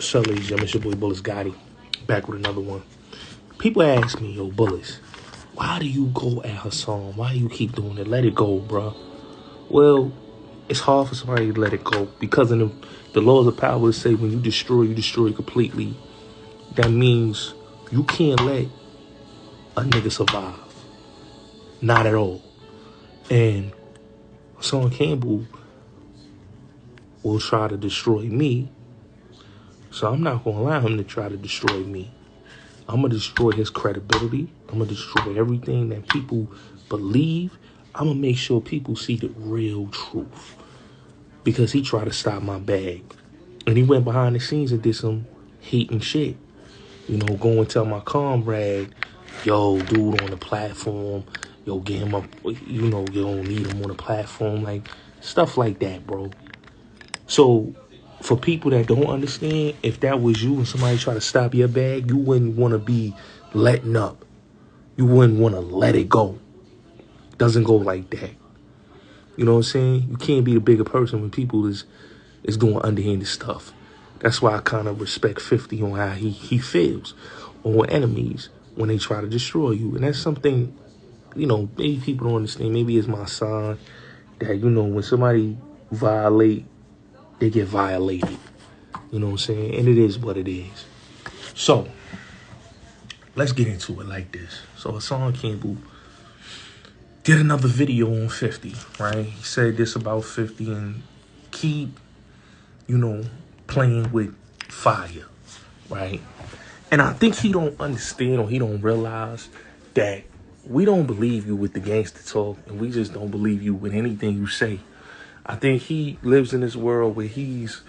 So, ladies and gentlemen, it's your boy Bullets Gotti, back with another one. People ask me, yo, Bullets, why do you go at Hassan? Why do you keep doing it? Let it go, bro. Well, it's hard for somebody to let it go because in the laws of power say when you destroy completely. That means you can't let a nigga survive. Not at all. And Hassan Campbell will try to destroy me. So I'm not going to allow him to try to destroy me. I'm going to destroy his credibility. I'm going to destroy everything that people believe. I'm going to make sure people see the real truth. Because he tried to stop my bag. And he went behind the scenes and did some hating shit. You know, go and tell my comrade, yo, dude on the platform, yo, get him up, you know, you don't need him on the platform. Like, stuff like that, bro. So, for people that don't understand, if that was you and somebody try to stop your bag, you wouldn't want to be letting up. You wouldn't want to let it go. Doesn't go like that. You know what I'm saying? You can't be the bigger person when people is doing underhanded stuff. That's why I kind of respect 50 on how he feels on enemies when they try to destroy you. And that's something, you know, maybe people don't understand. Maybe it's my sign that, you know, when somebody violate, they get violated. You know what I'm saying? And it is what it is. So, let's get into it like this. So, Hassan Campbell did another video on 50, right? He said this about 50 and keep, you know, playing with fire, right? And I think he don't understand or he don't realize that we don't believe you with the gangster talk and we just don't believe you with anything you say. I think he lives in this world where he's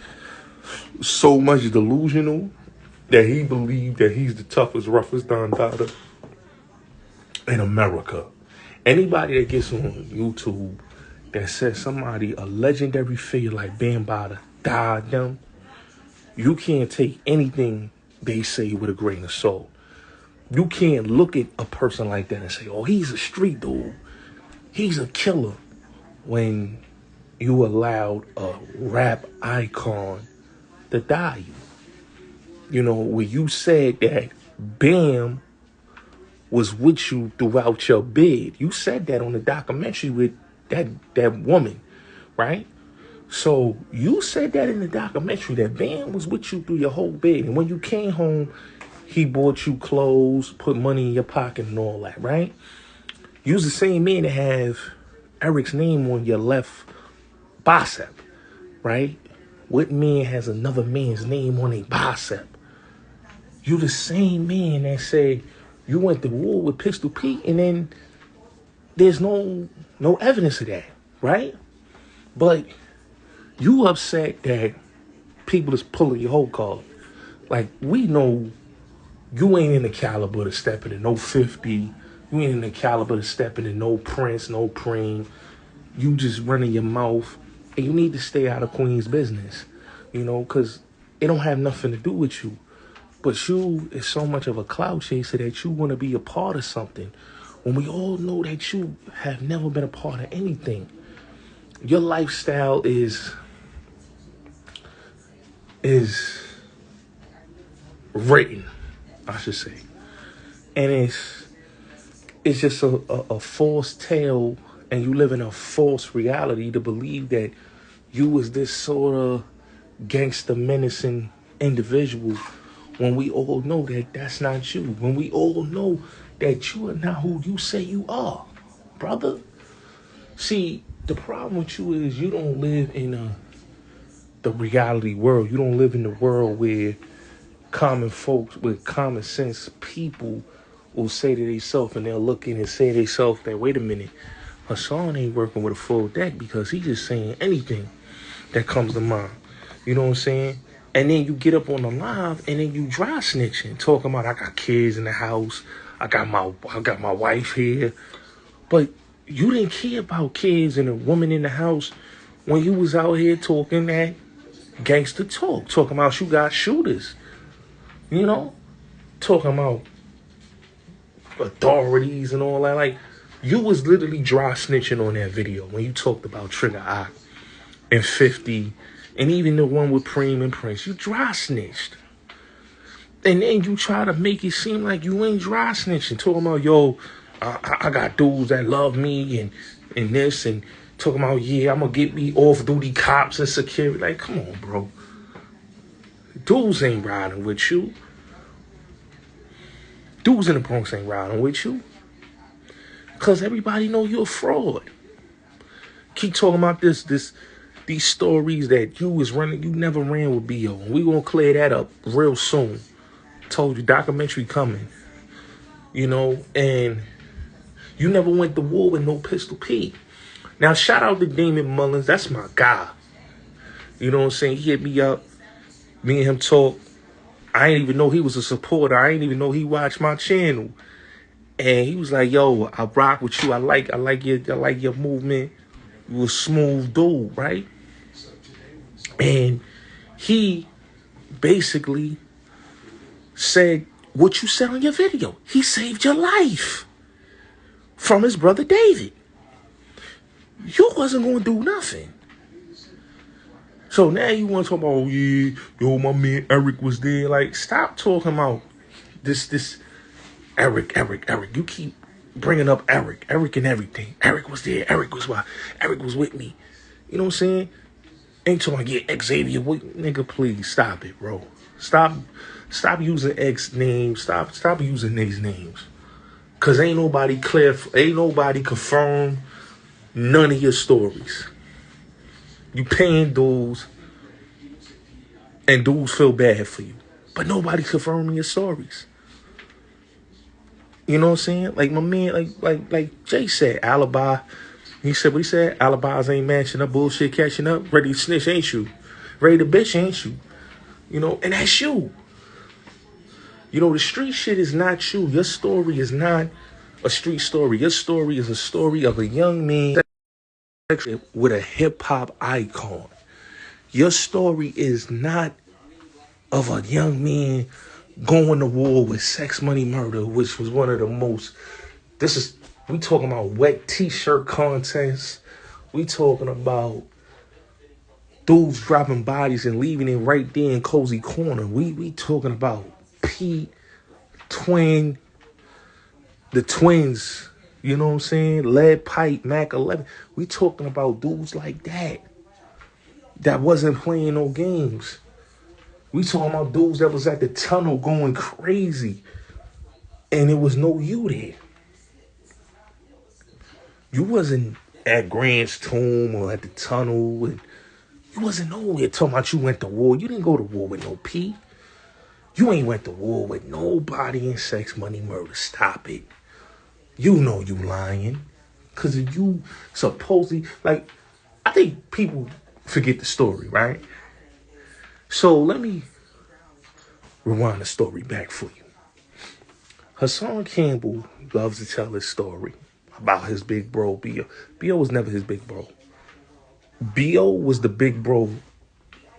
so much delusional that he believes that he's the toughest, roughest Don Dada in America. Anybody that gets on YouTube that says somebody, a legendary figure like Bambaataa died them, you can't take anything they say with a grain of salt. You can't look at a person like that and say, oh, he's a street dude. He's a killer. When you allowed a rap icon to die you. You know, when you said that Bam was with you throughout your bid. You said that on the documentary with that woman, right? So you said that in the documentary that Bam was with you through your whole bid. And when you came home, he bought you clothes, put money in your pocket and all that, right? You was the same man that have Eric's name on your left bicep, right? What man has another man's name on a bicep? You the same man that said you went to war with Pistol Pete and then there's no evidence of that, right? But you upset that people is pulling your whole card. Like, we know you ain't in the caliber to step into no 50. You ain't in the caliber to step into no Prince, no Preem. You just running your mouth. And you need to stay out of Queen's business, you know, because it don't have nothing to do with you. But you is so much of a cloud chaser that you want to be a part of something. When we all know that you have never been a part of anything. Your lifestyle is written, I should say. And it's just a false tale, and you live in a false reality to believe that you was this sort of gangster menacing individual when we all know that that's not you. When we all know that you are not who you say you are, brother. See, the problem with you is you don't live in the reality world. You don't live in the world where common folks with common sense people will say to themselves, and they'll look in and say to themselves that, wait a minute, Hassan ain't working with a full deck because he's just saying anything that comes to mind. You know what I'm saying? And then you get up on the live and then you dry snitching, talking about I got kids in the house, I got my wife here. But you didn't care about kids and a woman in the house when you was out here talking that gangster talk, talking about you got shooters. You know? Talking about authorities and all that. Like, you was literally dry snitching on that video when you talked about Trigger Eye and 50 and even the one with Preem and Prince. You dry snitched. And then you try to make it seem like you ain't dry snitching. Talking about, yo, I got dudes that love me and this. And talking about, yeah, I'm going to get me off-duty cops and security. Like, come on, bro. Dudes ain't riding with you. Dudes in the Bronx ain't riding with you. Because everybody know you're a fraud. Keep talking about these stories that you was running. You never ran with B.O. We going to clear that up real soon. Told you, documentary coming. You know, and you never went to war with no Pistol P. Now, shout out to Damon Mullins. That's my guy. You know what I'm saying? He hit me up. Me and him talk. I didn't even know he was a supporter. I didn't even know he watched my channel. And he was like, yo, I rock with you. I like your movement. You a smooth dude, right? And he basically said what you said on your video. He saved your life from his brother David. You wasn't going to do nothing. So now you want to talk about, oh, yeah, yo, my man Eric was there. Like, stop talking about this Eric. You keep bringing up Eric and everything. Eric was there. Eric was with me. You know what I'm saying? Ain't talking about, yeah, Xavier. Nigga, please stop it, bro. Stop using X names. Stop using these names. Cause ain't nobody confirmed none of your stories. You paying dudes, and dudes feel bad for you, but nobody confirming your stories. You know what I'm saying? Like my man, like Jay said, alibi. He said what he said. Alibis ain't matching up, bullshit catching up. Ready to snitch, ain't you? Ready to bitch, ain't you? You know, and that's you. You know, the street shit is not you. Your story is not a street story. Your story is a story of a young man with a hip-hop icon. Your story is not of a young man going to war with Sex Money Murder, which was one of the most... we talking about wet t-shirt contests. We talking about dudes dropping bodies and leaving it right there in Cozy Corner. We talking about Pete, the twins, you know what I'm saying? Lead Pipe, Mac 11. We talking about dudes like that wasn't playing no games. We talking about dudes that was at the tunnel going crazy, and it was no you there. You wasn't at Grant's tomb or at the tunnel, and you wasn't nowhere talking about you went to war. You didn't go to war with no P. You ain't went to war with nobody in Sex Money Murder. Stop it. You know you lying. Because you supposedly, like, I think people forget the story, right? So let me rewind the story back for you. Hassan Campbell loves to tell his story about his big bro, B.O. B.O. was never his big bro. B.O. was the big bro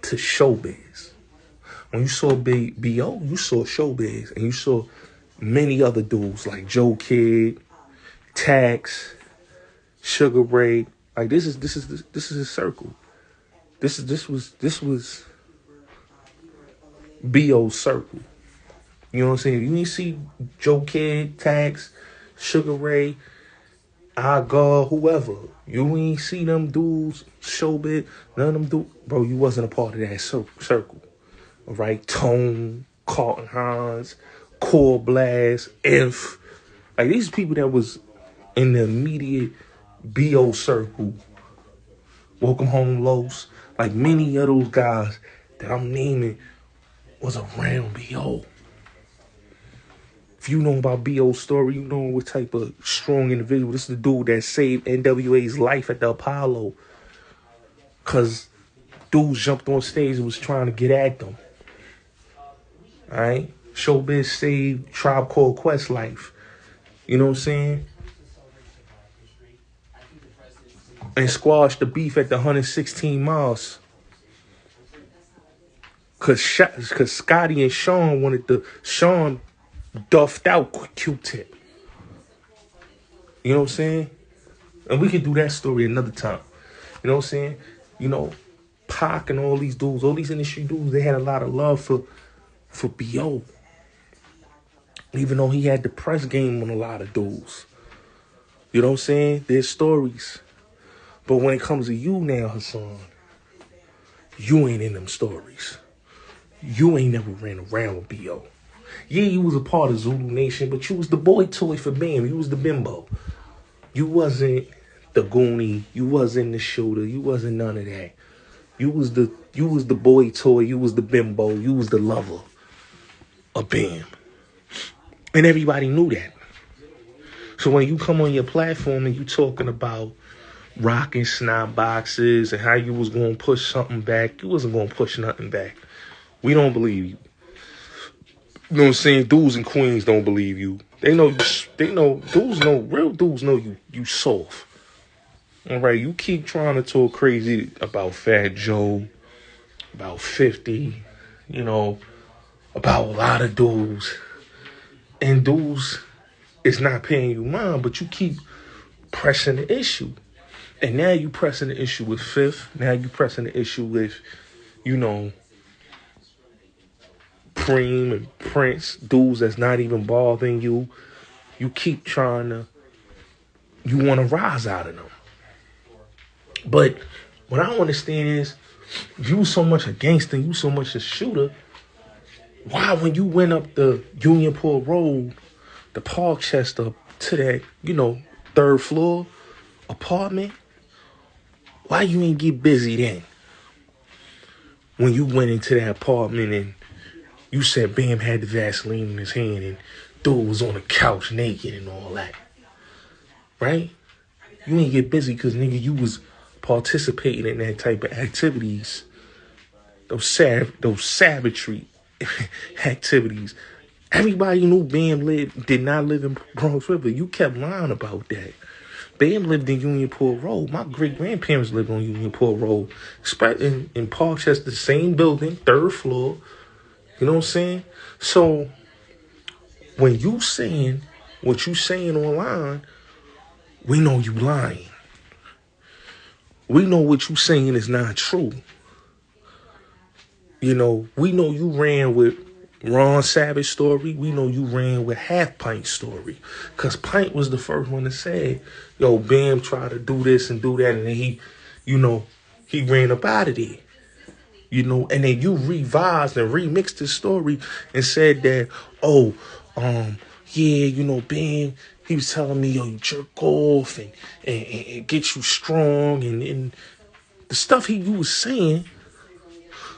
to Showbiz. When you saw B.O., you saw Showbiz, and you saw many other dudes like Joe Kidd, Tax, Sugar Ray. Like this is his circle. This was B.O.'s circle. You know what I'm saying? You didn't see Joe Kidd, Tax, Sugar Ray, God, whoever. You ain't see them dudes, Showbiz, none of them dudes. Bro, you wasn't a part of that circle. All right? Tone, Carlton Hines, Core Blast, Inf. Like, these people that was in the immediate B.O. circle. Welcome Home Los. Like, many of those guys that I'm naming was around B.O. If you know about B.O.'s story, you know what type of strong individual. This is the dude that saved NWA's life at the Apollo. Because dudes jumped on stage and was trying to get at them. Alright? Showbiz saved Tribe Called Quest life. You know what I'm saying? And squashed the beef at the 116 miles. Because Scotty and Sean duffed out Q-Tip. You know what I'm saying? And we could do that story another time. You know what I'm saying? You know, Pac and all these dudes, all these industry dudes, they had a lot of love for B.O. Even though he had the press game on a lot of dudes. You know what I'm saying? There's stories. But when it comes to you now, Hassan, you ain't in them stories. You ain't never ran around with B.O. Yeah, you was a part of Zulu Nation, but you was the boy toy for Bam. You was the bimbo. You wasn't the goonie. You wasn't the shooter. You wasn't none of that. You was the boy toy. You was the bimbo. You was the lover of Bam. And everybody knew that. So when you come on your platform and you talking about rocking snot boxes and how you was going to push something back, you wasn't going to push nothing back. We don't believe you. You know what I'm saying? Dudes and queens don't believe you. They know real dudes know you soft. All right, you keep trying to talk crazy about Fat Joe, about 50, about a lot of dudes. And dudes is not paying you mind, but you keep pressing the issue. And now you pressing the issue with Fifth. Now you pressing the issue with, Preem and Prince, dudes that's not even bothering you. You keep you want to rise out of them. But what I don't understand is, you so much a gangster, you so much a shooter, why when you went up the Unionport Road, the Parkchester, to that, third floor apartment, why you ain't get busy then? When you went into that apartment and you said Bam had the Vaseline in his hand and dude was on the couch naked and all that. Right? You ain't get busy because, nigga, you was participating in that type of activities. Those savagery activities. Everybody knew Bam did not live in Bronx River. You kept lying about that. Bam lived in Unionport Road. My great-grandparents lived on Unionport Road. In Parkchester, the same building, third floor. You know what I'm saying? So, when you saying what you saying online, we know you lying. We know what you saying is not true. We know you ran with Ron Savage story. We know you ran with Half Pint story. Because Pint was the first one to say, yo, Bam tried to do this and do that. And then he ran up out of there. And then you revised and remixed the story and said that, Bam, he was telling me, yo, you jerk off and get you strong. And the stuff you was saying,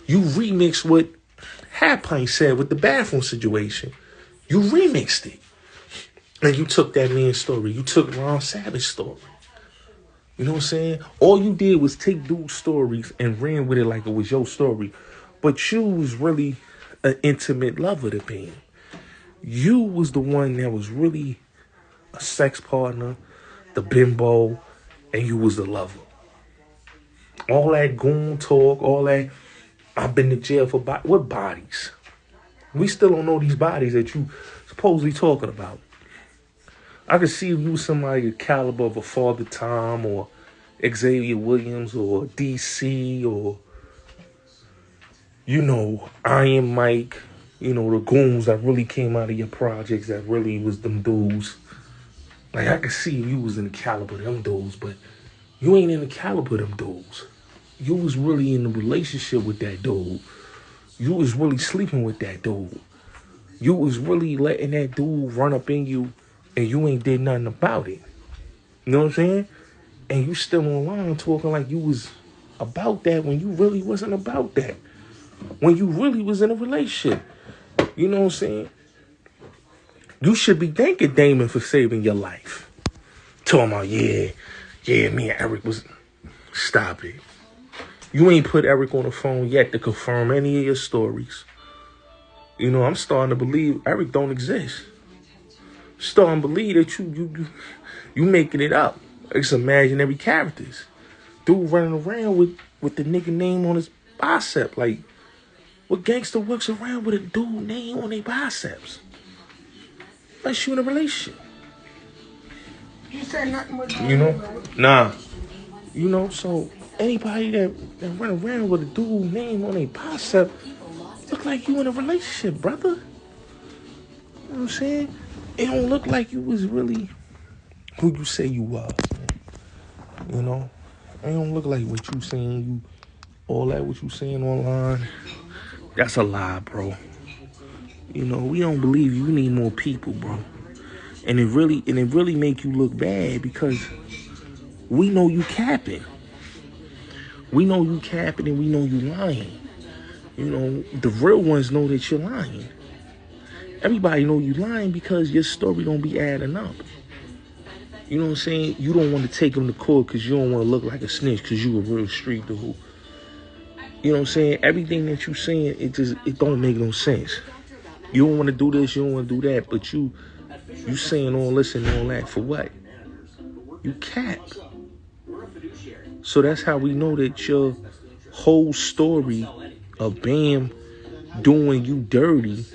you remixed what Half Pint said with the bathroom situation. You remixed it. And you took that man's story. You took Ron Savage's story. You know what I'm saying? All you did was take dude's stories and ran with it like it was your story. But you was really an intimate lover to Bam. You was the one that was really a sex partner, the bimbo, and you was the lover. All that goon talk, all that, I've been to jail for what bodies? We still don't know these bodies that you supposedly talking about. I could see if you was somebody the caliber of a Father Time or Xavier Williams or DC or, Iron Mike, the goons that really came out of your projects that really was them dudes. Like, I could see if you was in the caliber of them dudes, but you ain't in the caliber of them dudes. You was really in a relationship with that dude. You was really sleeping with that dude. You was really letting that dude run up in you and you ain't did nothing about it. You know what I'm saying? And you still online talking like you was about that when you really wasn't about that. When you really was in a relationship. You know what I'm saying? You should be thanking Damon for saving your life. Talking about, me and Eric was... Stop it. You ain't put Eric on the phone yet to confirm any of your stories. I'm starting to believe Eric don't exist. Starting to believe that you making it up. It's imaginary characters. Dude running around with the nigga name on his bicep. Like, what gangster works around with a dude name on their biceps? Unless you in a relationship. You said nothing was right? Nah. So anybody that run around with a dude name on their bicep look like you in a relationship, brother. what I'm saying? It don't look like you was really who you say you was, man. You know? It don't look like what you saying, you all that what you saying online. That's a lie, bro. You know, we don't believe you. We need more people, bro. And it really make you look bad because we know you capping. We know you capping and we know you lying. You know, the real ones know that you're lying. Everybody know you lying because your story don't be adding up. You know what I'm saying? You don't want to take them to court because you don't want to look like a snitch because you a real street dude. You know what I'm saying? Everything that you saying, it don't make no sense. You don't want to do this, you don't want to do that, but you saying all this and all that for what? You cap. So that's how we know that your whole story of Bam doing you dirty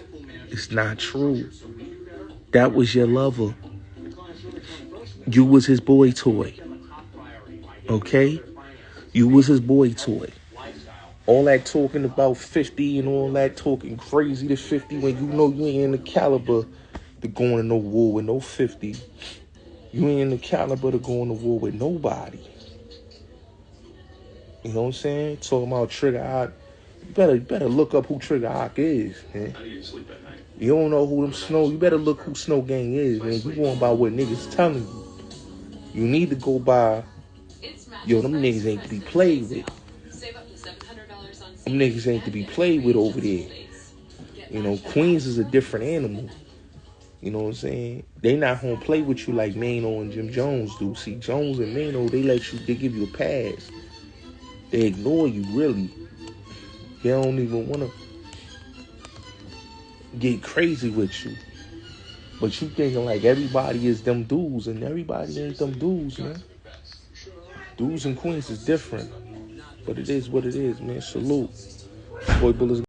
is not true. That was your lover. You was his boy toy. Okay? You was his boy toy. All that talking about 50 and all that talking crazy to 50 when you know you ain't in the caliber to go into no war with no 50. You ain't in the caliber to go into war with nobody. You know what I'm saying? Talking about Trigger Hawk. You better look up who Trigger Hawk is, man. You don't know who them Snow. You better look who Snow Gang is, man. You going by what niggas telling you. You need to go by, yo, them niggas ain't to be played with. Them niggas ain't to be played with over there. You know, Queens is a different animal. You know what I'm saying? They not gonna play with you like Mano and Jim Jones do. See, Jones and Mano, they give you a pass. They ignore you, really. They don't even want to get crazy with you. But you thinking like everybody is them dudes, and everybody ain't them dudes, man. Dudes and Queens is different. But it is what it is, man. Salute. Boy Bullets.